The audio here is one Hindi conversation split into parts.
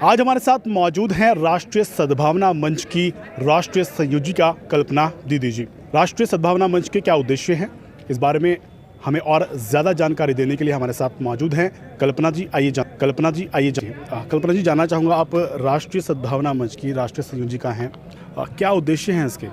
आज हमारे साथ मौजूद हैं राष्ट्रीय सद्भावना मंच की राष्ट्रीय संयोजिका कल्पना दीदी जी। राष्ट्रीय सद्भावना मंच के क्या उद्देश्य हैं, इस बारे में हमें और ज़्यादा जानकारी देने के लिए हमारे साथ मौजूद हैं कल्पना जी। कल्पना जी, जानना चाहूँगा, आप राष्ट्रीय सद्भावना मंच की राष्ट्रीय संयोजिका हैं, क्या उद्देश्य हैं इसके?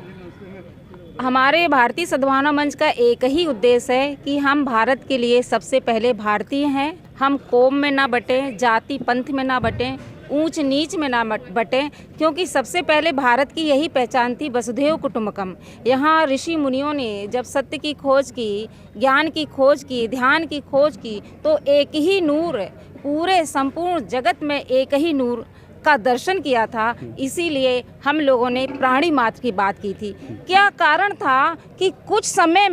हमारे भारतीय सद्भावना मंच का एक ही उद्देश्य है कि हम भारत के लिए सबसे पहले भारतीय हैं। हम कौम में ना बटें, जाति पंथ में ना बटें, ऊंच नीच में ना बटें, क्योंकि सबसे पहले भारत की यही पहचान थी, वसुधैव कुटुंबकम। यहाँ ऋषि मुनियों ने जब सत्य की खोज की, ज्ञान की खोज की, ध्यान की खोज की, तो एक ही नूर, पूरे संपूर्ण जगत में एक ही नूर का दर्शन किया था। इसीलिए हम लोगों ने प्राणी मात्र की बात की थी। क्या कारण था कि कुछ समय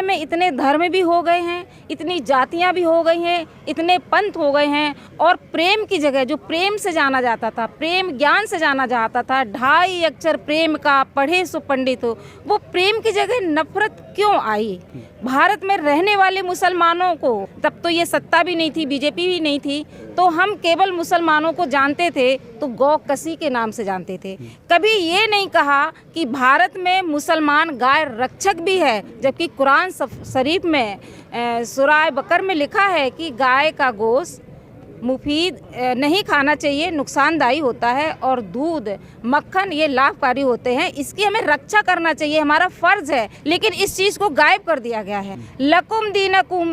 में इतने धर्म भी हो गए हैं, इतनी जातियां भी हो गई हैं, इतने पंथ हो गए हैं, और प्रेम की जगह जो प्रेम से जाना जाता था, प्रेम ज्ञान से जाना जाता था, 2.5 अक्षर प्रेम का पढ़े सो पंडित हो, वो प्रेम की जगह नफरत क्यों आई? भारत में रहने वाले मुसलमानों को, तब तो ये सत्ता भी नहीं थी, बीजेपी भी नहीं थी, तो हम केवल मुसलमानों को जानते थे तो गौ कसी के नाम से जानते थे। कभी ये नहीं कहा कि भारत में मुसलमान गाय रक्षक भी है, जबकि कुरान शरीफ में सूरह बकर में लिखा है कि गाय का गोश्त मुफीद नहीं खाना चाहिए, नुकसानदायी होता है, और दूध मक्खन ये लाभकारी होते हैं, इसकी हमें रक्षा करना चाहिए, हमारा फर्ज है। लेकिन इस चीज़ को गायब कर दिया गया है। लकुम दीनकुम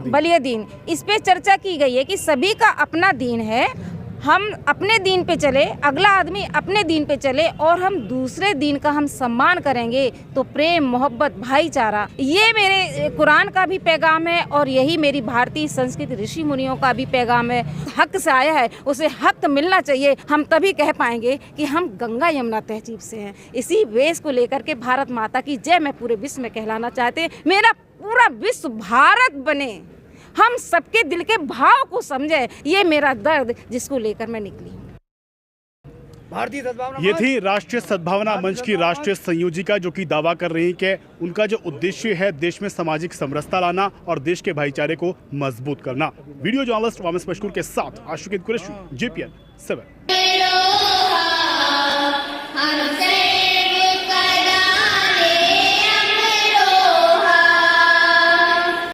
वलिय दीन, इस पे चर्चा की गई है कि सभी का अपना दीन है, हम अपने दीन पे चले, अगला आदमी अपने दीन पे चले, और हम दूसरे दीन का हम सम्मान करेंगे तो प्रेम, मोहब्बत, भाईचारा, ये मेरे कुरान का भी पैगाम है, और यही मेरी भारतीय संस्कृति ऋषि मुनियों का भी पैगाम है। हक से आया है, उसे हक मिलना चाहिए। हम तभी कह पाएंगे कि हम गंगा यमुना तहजीब से हैं। इसी वेश को लेकर के भारत माता की जय मैं पूरे विश्व में कहलाना चाहते हैं। मेरा पूरा विश्व भारत बने, हम सबके दिल के भाव को समझे, ये मेरा दर्द जिसको लेकर मैं निकली हूँ। भारतीय सद्भावना, ये थी राष्ट्रीय सद्भावना मंच की राष्ट्रीय संयोजिका, जो कि दावा कर रही कि उनका जो उद्देश्य है देश में सामाजिक समरसता लाना और देश के भाईचारे को मजबूत करना। वीडियो जर्नलिस्ट वामिस मशकूर के साथ आशुकित कुरैशी, JPN 7।